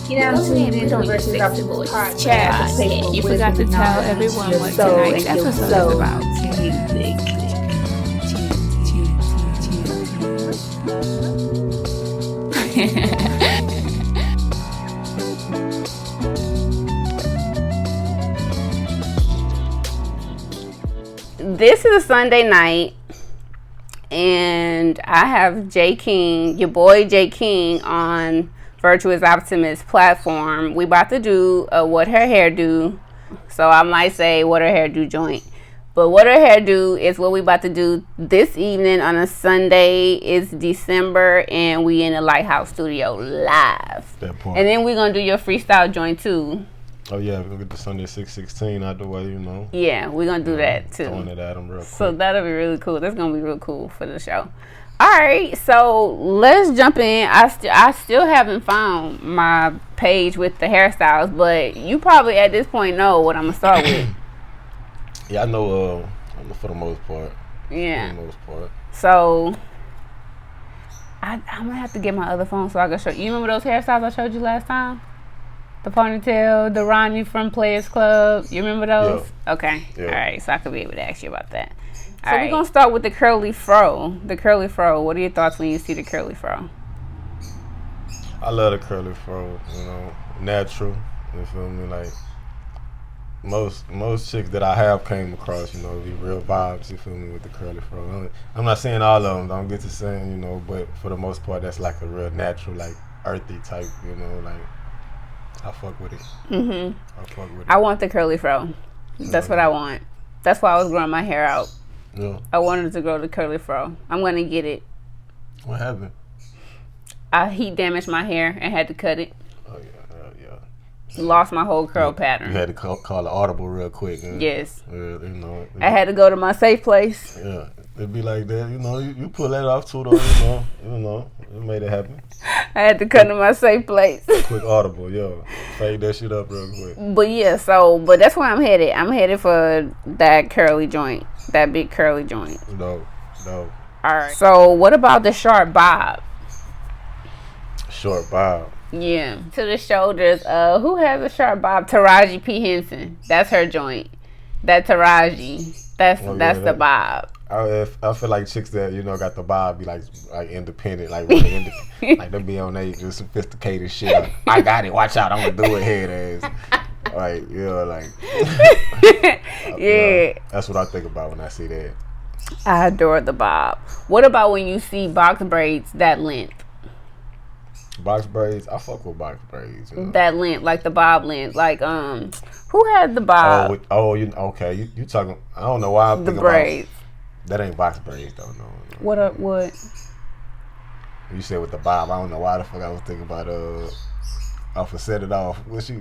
You know, tuned in to Virtuous Optimist podcast. You forgot to tell everyone what tonight's episode is about. This is a Sunday night, and I have JKing, your boy JKing, on Virtuous Optimist platform. We about to do a what her hair do, so I might say what her hair do joint. But what her hair do is what we about to do this evening on a Sunday. It's December, and we in the Lighthouse Studio live. That part. And then we're gonna do your freestyle joint too. Oh yeah, we'll get the Sunday 616 out the way, you know. Yeah, we're gonna do that too. Throwing it at them real quick. So that'll be really cool. That's gonna be real cool for the show. All right, so let's jump in. I still haven't found my page with the hairstyles, but you probably at this point know what I'm gonna start with. Yeah, I know. For the most part. Yeah. For the most part. So I'm gonna have to get my other phone so I can show you. Remember those hairstyles I showed you last time? The ponytail, the Ronnie from Players Club. You remember those? Yeah. Okay. Yeah. All right. So I could be able to ask you about that. So we're going to start with the curly fro. The curly fro. What are your thoughts when you see the curly fro? I love the curly fro, you know. Natural. You feel me? Like, most chicks that I have came across, you know, be real vibes, you feel me, with the curly fro. I'm not saying all of them. Don't get to saying, you know, but for the most part, that's like a real natural, like, earthy type, you know, like. I fuck with it. I fuck with it. I want the curly fro. That's what I want. That's why I was growing my hair out. Yeah. I wanted to grow the curly fro. I'm going to get it. What happened? I heat damaged my hair and had to cut it. Oh, yeah. Lost my whole curl pattern. You had to call the audible real quick. Yes. You know. I had to go to my safe place. Yeah. It'd be like that, you know. You pull that off too, though, you know. It made it happen. I had to come to my safe place. Quick audible, yo. Fade that shit up real quick. But yeah, but that's where I'm headed. I'm headed for that curly joint. That big curly joint. No. Alright. So what about the short bob? Short bob. Yeah. To the shoulders. Who has a short bob? Taraji P. Henson. That's her joint. That Taraji. That's the bob. I feel like chicks that, you know, got the bob be like independent, like really like they be on they just sophisticated shit. Like, I got it. Watch out, I'm gonna do it, head ass. Like, like. Yeah. That's what I think about when I see that. I adore the bob. What about when you see box braids that length? Box braids, I fuck with box braids. You know? That length, like the bob length, like who had the bob? You talking? I don't know why I'm thinking the braids. That ain't box braids though. No. What? You said with the bob. I don't know why the fuck I was thinking about off of Set It Off. She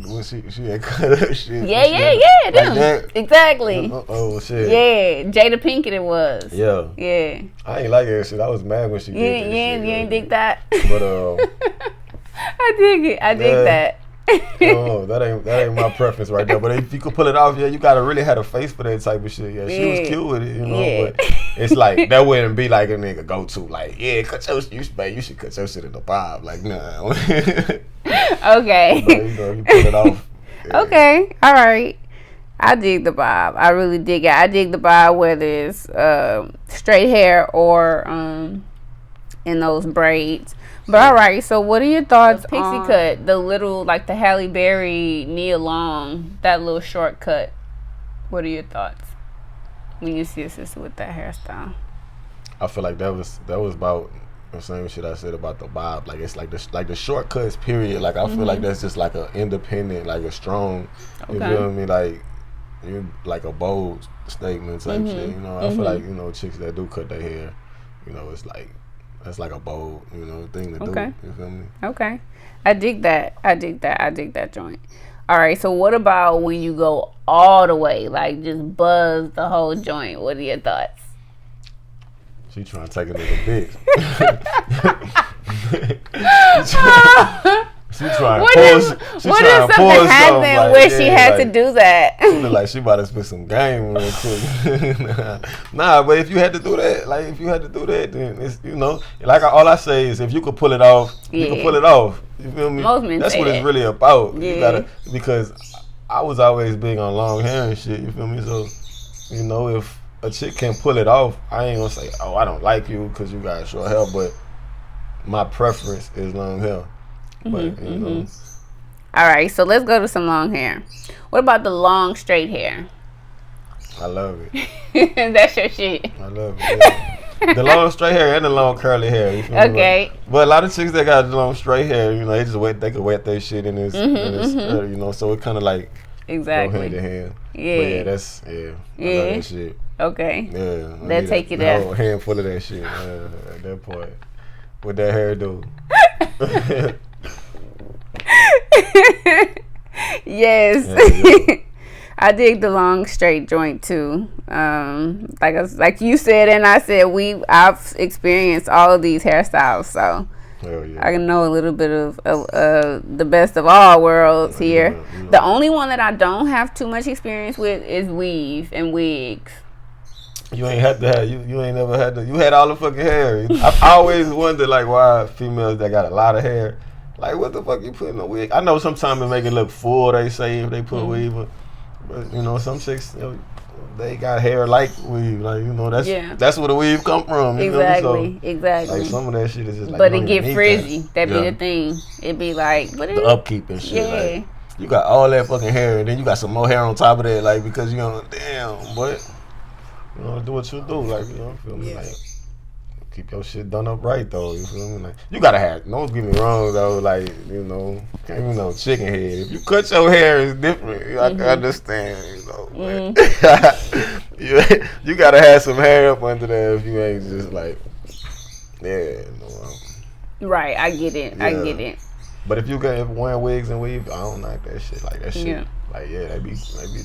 had cut shit. Yeah. Like exactly. Oh shit. Yeah, Jada Pinkett it was. Yeah. Yeah. I ain't like that shit. I was mad when she did that shit. You ain't dig that. But I dig it. I dig that. No, that ain't my preference right there. But if you could pull it off, you gotta really have a face for that type of shit. Yeah, she was cute with it, you know. Yeah. But it's like that wouldn't be like a nigga go to. Like, cut your you should cut your shit in the bob. Like, nah. Okay. You pull it off. Yeah. Okay. All right. I dig the bob. I really dig it. I dig the bob whether it's straight hair or in those braids. But all right, so what are your thoughts on pixie cut, the little, like the Halle Berry, Nia Long, that little short cut? What are your thoughts when you see a sister with that hairstyle? I feel like that was about the same shit I said about the bob. Like, it's like the shortcuts, period. Like, I feel like that's just like a independent, like a strong, you feel me? Like, you like a bold statement type shit, you know? I feel like, you know, chicks that do cut their hair, you know, it's like, that's like a bold, you know, thing to do. You feel me? Okay. I dig that joint. All right, so what about when you go all the way, like just buzz the whole joint? What are your thoughts? She trying to take a nigga bitch. She trying to force. What if something happened where she had to do that? She look like she about to spit some game real quick. Nah, but if you had to do that, then it's, you know, like all I say is if you could pull it off, you can pull it off. You feel me? Most men That's say what that. it's really about. Yeah. You gotta, because I was always big on long hair and shit. You feel me? So, you know, if a chick can pull it off, I ain't gonna say, oh, I don't like you because you got short hair, but my preference is long hair. But you know. All right, so let's go to some long hair. What about the long straight hair? I love it. That's your shit. I love it. Yeah. The long straight hair and the long curly hair. You feel me? Okay. But a lot of chicks that got long straight hair, you know, they can wet their shit in this, you know, so it kind of like Exactly. go hand in hand. Yeah. But I love that shit. Okay. Yeah. Let's take it a there. whole handful of that shit at that point. What that hair do? Yes. Yeah. I dig the long straight joint too. Like you said and I said, I've experienced all of these hairstyles, so Hell yeah. I can know a little bit of the best of all worlds here. Yeah. The only one that I don't have too much experience with is weave and wigs. You ain't had to have you ain't never had to. You had all the fucking hair. I always wonder like why females that got a lot of hair, like what the fuck you put in a wig? I know sometimes it make it look full. They say if they put weave, but you know some chicks, you know, they got hair like weave. Like you know that's where the weave come from. You Exactly. So, Exactly. like some of that shit is just like. But it get frizzy. That be Yeah. the thing. It be like The upkeep and shit. Yeah. Like, you got all that fucking hair, and then you got some more hair on top of that, like because you know, damn, but. You know, do what you do, like, you know, feel me? Like, keep your shit done up right, though, you feel me? Like, you gotta have, don't get me wrong, though, like, you know, can't even know chicken head. If you cut your hair, it's different, I can understand, you know, but you gotta have some hair up under there if you ain't just like, Right, I get it, I get it. But if you got wearing wigs and weave, I don't like that shit, like that shit. Yeah. Like, they be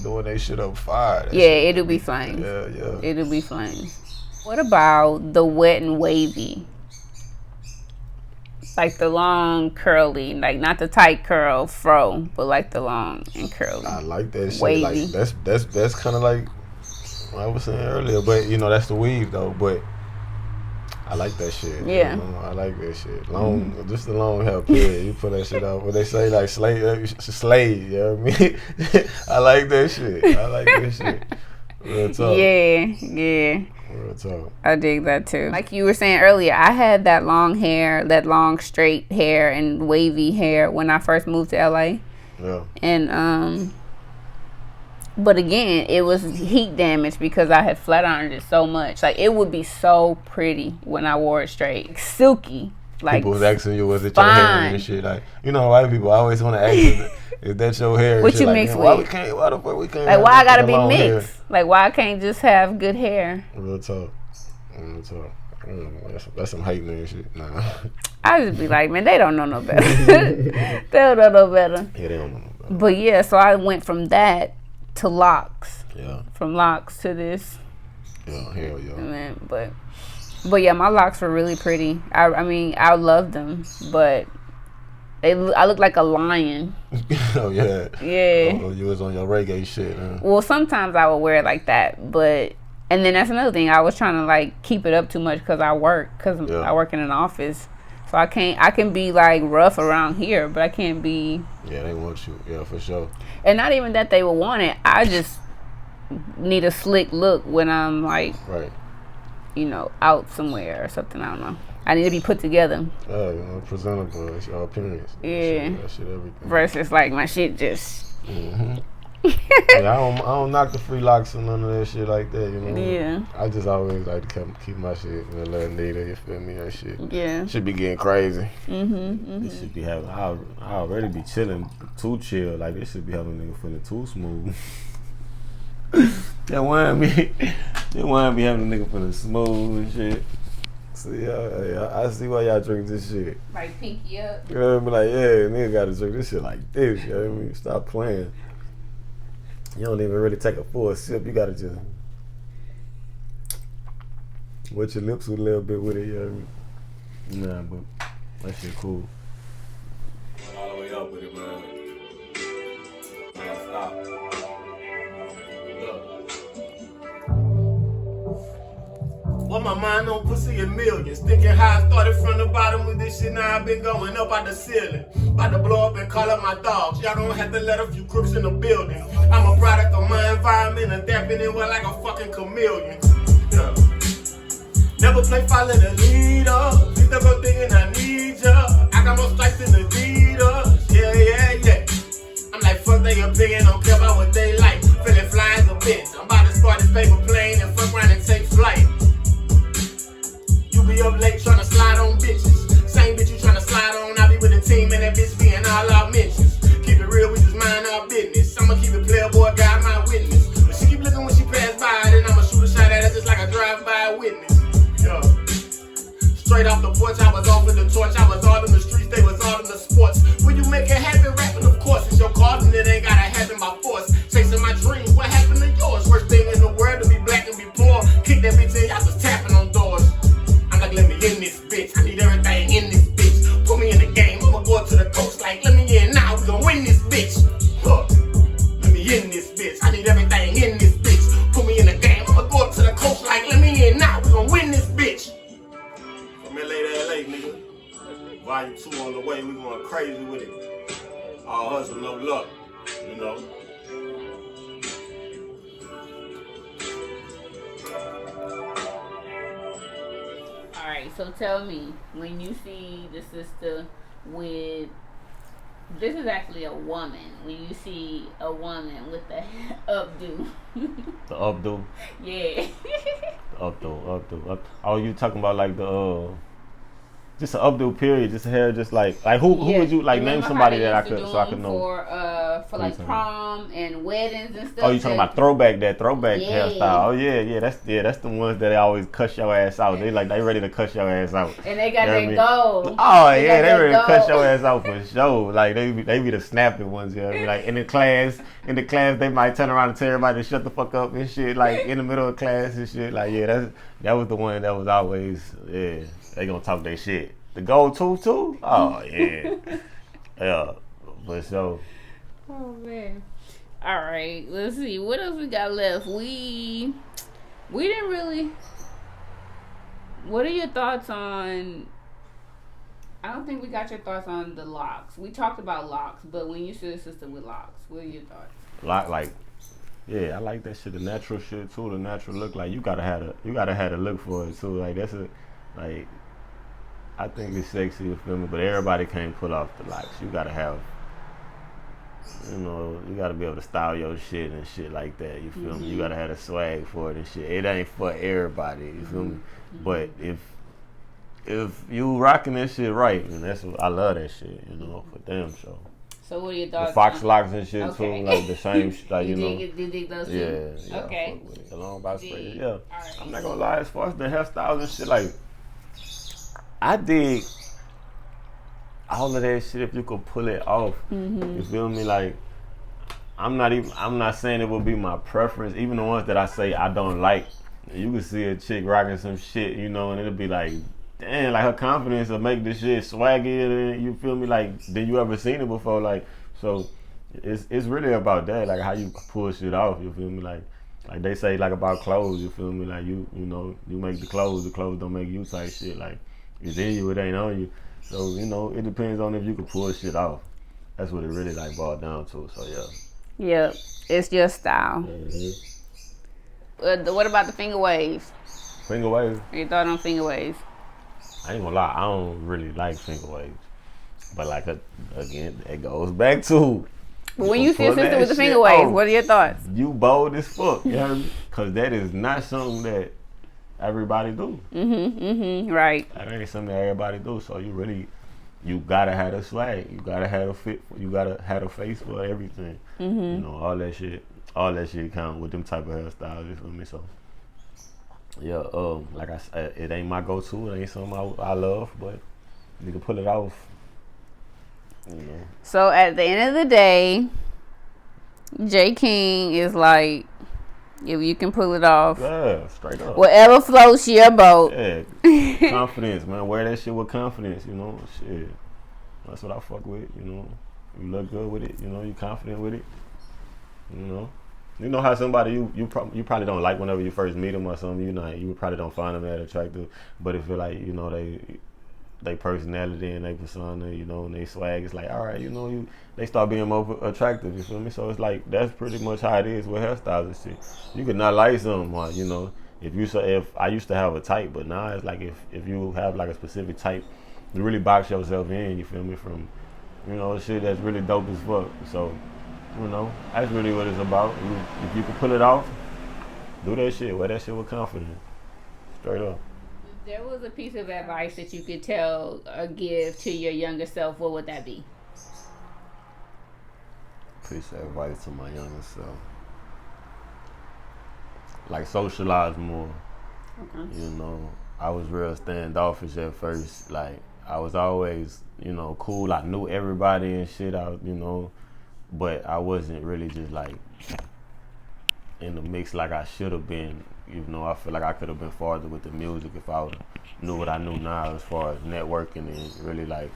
doing that shit up fire. That Yeah, shit. it'll be flames. Yeah. It'll be flames. What about the wet and wavy? Like the long curly, like not the tight curl fro, but like the long and curly. I like that shit. Wavy. Like that's kind of like I was saying earlier, but you know that's the weave though. But I like that shit. Yeah. You know, I like that shit. Long, just the long hair. Period. You put that shit out. What they say, like slave. You know what I mean? I like that shit. Real talk. Yeah. Real talk. I dig that too. Like you were saying earlier, I had that long hair, that long straight hair and wavy hair when I first moved to LA. Yeah. And but again, it was heat damage because I had flat ironed it so much. Like it would be so pretty when I wore it straight, silky. Like people was asking you, was it your hair and shit? Like, you know, white people always want to ask you, is that your hair? What you like, mix with? Why the fuck we can't? Like, why I gotta be mixed? Hair? Like, why I can't just have good hair? Real talk. That's some hating and shit. Nah. I just be like, man, they don't know no better. They don't know no better. Yeah, they don't know no better. But yeah, so I went from that to locks. Yeah. From locks to this. Yeah, hell yeah. And then, but yeah, my locks were really pretty. I mean, I loved them, but I looked like a lion. Oh yeah. Yeah. Oh, you was on your reggae shit, huh? Well, sometimes I would wear it like that, and then that's another thing. I was trying to like keep it up too much because I work in an office, so I can be like rough around here, but I can't be. Yeah, they want you. Yeah, for sure. And not even that they would want it. I just need a slick look when I'm like, right. You know, out somewhere or something. I don't know. I need to be put together. Yeah, you know, presentable. It's your appearance. Yeah. That shit, everything. Versus like my shit just. Yeah, I don't knock the free locks or none of that shit like that, you know. Yeah. I just always like to keep my shit in a little neater, you feel me? That shit. Yeah. Should be getting crazy. This should be having. I already be chilling too chill. Like this should be having a nigga feeling too smooth. That one be having a nigga feeling smooth and shit. See, I see why y'all drink this shit. Like pinky up. You know what I mean? Like, yeah, nigga gotta drink this shit like this. You know what I mean? Stop playing. You don't even really take a full sip. You gotta just wet your lips with a little bit with it. You know what I mean? Nah, but that shit cool. All the way up with it, man. Stop. What my mind on pussy in millions. Thinking how I started from the bottom with this shit, now I've been going up out the ceiling. About to blow up and call up my dogs. Y'all gonna have to let a few crooks in the building. I'm a product of my environment, adapting it well like a fucking chameleon. Yeah. Never play follow the leader. Please never thinking I need ya. I got more stripes than Adidas. Yeah. I'm like, fuck they opinion, don't care about what they like. Feeling fly as a bitch. I'm about to start this paper plane and fuck around and take flight. You be up late tryna slide on bitches. Same bitch you tryna slide on, I be with the team and that bitch be in all our mentions. Keep it real, we just mind our business. I'ma keep it playboy, God my witness. But she keep looking when she pass by, then I'ma shoot a shot at her just like a drive-by witness. Yeah. Straight off the porch, I was off with the torch. I was all in the streets, they was all in the sports. When you make it happen, rapping, of course, it's your cause and it ain't gotta happen by force. Chasing my dreams, what happened to yours? Worst thing in the world to be black and be poor. Kick that bitch in, y'all just tapping on doors. I'm like, let me in this bitch. I need everything in this bitch. Put me in the game, I'ma go up to the coast like, let me in now, we gon' win this bitch. Huh. Let me in this bitch. I need everything in this bitch. Put me in the game, I'ma go up to the coast like, let me in now, we gon' win this bitch. From LA to LA, nigga. Volume 2 on the way, we going crazy with it. All hustle, no luck, you know. Alright, so tell me, when you see the sister with, this is actually a woman, when you see a woman with the updo. The updo? Yeah. The updo. Oh, you talking about like the, just an updo period, just hair, just like who would you, like, name somebody that I could, so I could know? For like prom and weddings and stuff. Oh, you talking about throwback hairstyle? Oh that's the ones that they always cuss your ass out. They ready to cuss your ass out. And they got their goal. Oh yeah, they ready to cuss your ass out for sure. Like they be the snapping ones. You know what I mean? Like in the class they might turn around and tell everybody to shut the fuck up and shit. Like in the middle of class and shit. Like that was the one that was always they gonna talk their shit. The gold too? Oh yeah. Yeah. For sure. Oh man. Alright, let's see. What else we got left? We didn't really. What are your thoughts on, I don't think we got your thoughts on the locks. We talked about locks, but when you see a sister with locks, what are your thoughts? Yeah, I like that shit. The natural shit too. The natural look. Like you gotta have a look for it too. Like I think it's sexy, you feel me? But everybody can't pull off the locks. You gotta have, you gotta be able to style your shit and shit like that. You feel me? You gotta have a swag for it and shit. It ain't for everybody. You feel me? But if you rocking that shit right, and that's what I love that shit. For them. So what are your thoughts? The fox locks and shit too, like the same shit, like you dig those too? Yeah. Okay. The long box braids, yeah. Right. I'm not gonna lie, as far as the hairstyles and shit, like I dig all of that shit if you could pull it off. You feel me? Like I'm not saying it would be my preference, even the ones that I say I don't like. You can see a chick rocking some shit, and it'll be like, damn, like her confidence will make this shit swaggy, and you feel me? Like, did you ever seen it before? Like, so it's really about that, like how you pull shit off. You feel me? Like they say, like about clothes. You feel me? Like you make the clothes don't make you type shit. Like it's in you, it ain't on you. So it depends on if you can pull shit off. That's what it really like boiled down to. So yeah. Yep, it's your style. What about the finger waves? Finger waves? Your thought on finger waves? I ain't gonna lie, I don't really like finger waves. But like again, it goes back to. But when you see a sister with the finger waves, what are your thoughts? You bold as fuck, you know what I mean? Cause that is not something that everybody do. Right. That ain't something that everybody do. So you gotta have a swag. You gotta have a fit. You gotta have a face for everything. All that shit count with them type of hairstyles. You feel me? So yeah, like I said, it ain't my go-to. It ain't something I love, but you can pull it off. So at the end of the day, JKing is like, if you can pull it off, yeah, straight up. Whatever floats your boat. Yeah, confidence, man. Wear that shit with confidence. Shit. That's what I fuck with. You look good with it. You confident with it. You know how somebody you probably don't like whenever you first meet them or something. You probably don't find them that attractive, but if you're like, you know, they personality and they persona, you know, and they swag, it's like, all right, you know, they start being more attractive. You feel me? So it's like that's pretty much how it is with hairstyles and shit. You could not like someone, you know. If I used to have a type, but now it's like if you have like a specific type, you really box yourself in. You feel me? From, you know, shit that's really dope as fuck. So, you know, that's really what it's about. If you can pull it off, do that shit. Wear that shit with confidence. Straight up. If there was a piece of advice that you could tell or give to your younger self, what would that be? Piece of advice to my younger self. Like, socialize more. Okay. You know, I was real standoffish at first. Like, I was always, you know, cool. I knew everybody and shit out, you know. But I wasn't really just like in the mix like I should have been. You know, I feel like I could have been farther with the music if I knew what I knew now as far as networking and really like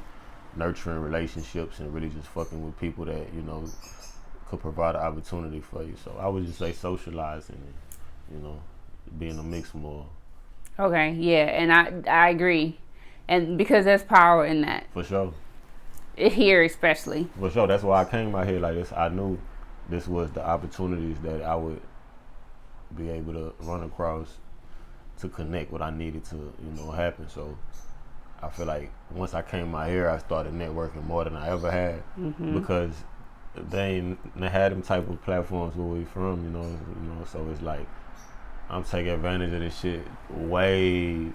nurturing relationships and really just fucking with people that, you know, could provide an opportunity for you. So I would just say socializing and, you know, be in the mix more. Okay, yeah, and I agree. And because there's power in that. For sure. Here especially. For sure. That's why I came out here like this. I knew this was the opportunities that I would be able to run across to connect what I needed to, you know, happen. So I feel like once I came out here, I started networking more than I ever had because they had them type of platforms where we from, you know. So it's like I'm taking advantage of this shit way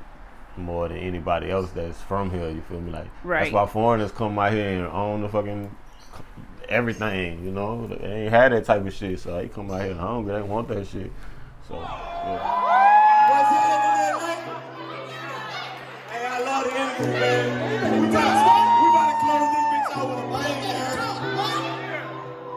more than anybody else that's from here, you feel me? Like, right. That's why foreigners come out here and own the fucking everything, you know? They ain't had that type of shit, so they come out here hungry, they want that shit. So, yeah. Hey, I love the energy, man. We about to close this bitch out with a bang,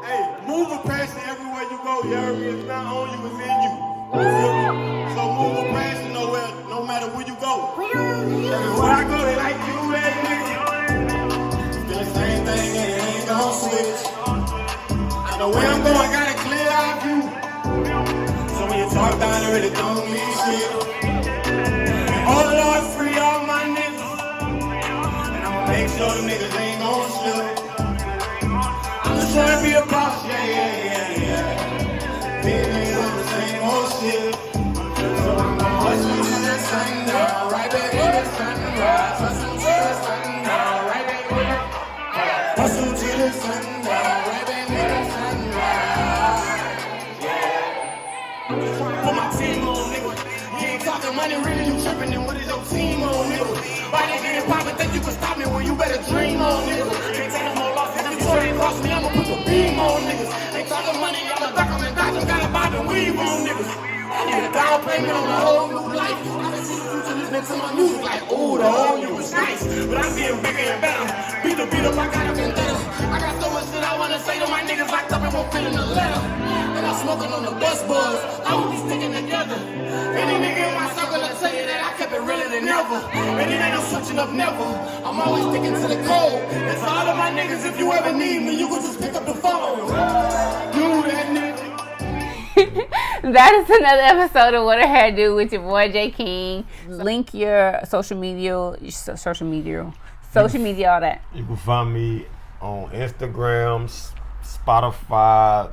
hey, move passion everywhere you go, you heard me? It's not on you, it's in you. So move passion nowhere, no matter where you go. Everywhere I go, they like you, that nigga. Feel the same thing, and it ain't gon' switch. I know where I'm going, got a clear eye view. So when you talk down, it really don't mean shit. Oh Lord, free all my niggas. And I'ma make sure them niggas ain't gon' slip. I'm just trying to be a boss, yeah. Big niggas on the same old shit. So I'm gon' hustle to the sundown, right back to the sunrise. Hustle to the sundown, right back to the hustle to the sundown, right back to the sunrise. Yeah. Put my team on, nigga. You ain't talking money, really, you tripping, then what is your team on, nigga? Why they getting poppin', think you can stop me when you better dream on, nigga? Can't take no more losses, if you ain't cross me, I'ma put the beam on, niggas. Ain't talking money, I'ma duck them and dodge them, gotta buy the weave on, niggas. I need a down payment on my whole new life. I can see the future listening to my music like, ooh, the whole you was nice. But I'm getting bigger and better. Beat the beat up, I got a vendetta. I got so much that I wanna say to my niggas locked up and won't fit in the letter. And I'm smoking on the bus buzz. I will be sticking together. Any nigga in my circle will tell you that I kept it realer than ever. And it ain't no switching up never. I'm always sticking to the code. And to all of my niggas, if you ever need me, you can just pick up the phone. You that nigga. That is another episode of What I Had to Do with your boy JKing. Link your social media, all that. You can find me on Instagram, Spotify,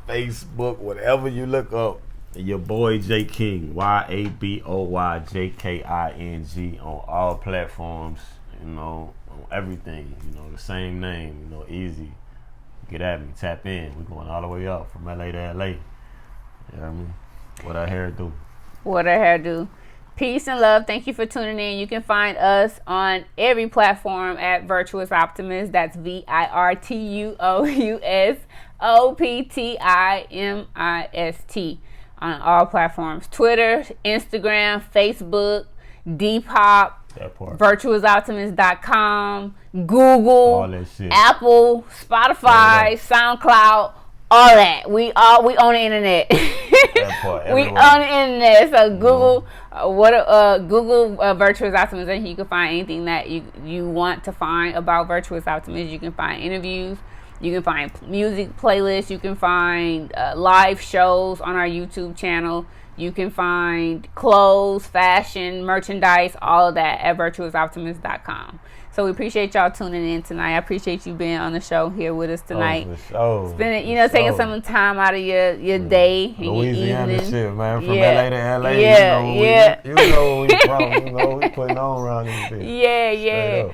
Facebook, whatever you look up. Your boy JKing, YABOYJKing on all platforms, you know, on everything, you know, the same name, you know, easy. Get at me, tap in. We're going all the way up from LA to LA. You know what I mean? What I had to do. What I had to do. Peace and love. Thank you for tuning in. You can find us on every platform at Virtuous Optimist. That's VIRTUOUSOPTIMIST on all platforms. Twitter, Instagram, Facebook, Depop, virtuousoptimist.com, Google, all that shit. Apple, Spotify, SoundCloud, all that. We own the internet. We own the internet. So Google, Google Virtuous Optimist, and you can find anything that you want to find about Virtuous Optimist. You can find interviews. You can find music playlists. You can find live shows on our YouTube channel. You can find clothes, fashion, merchandise, all of that at virtuousoptimist.com. So we appreciate y'all tuning in tonight. I appreciate you being on the show here with us tonight. Spending, taking some time out of your day and Louisiana your evening. shit, man. From LA to LA. Yeah, you know where we from. We putting on around this bitch. Yeah.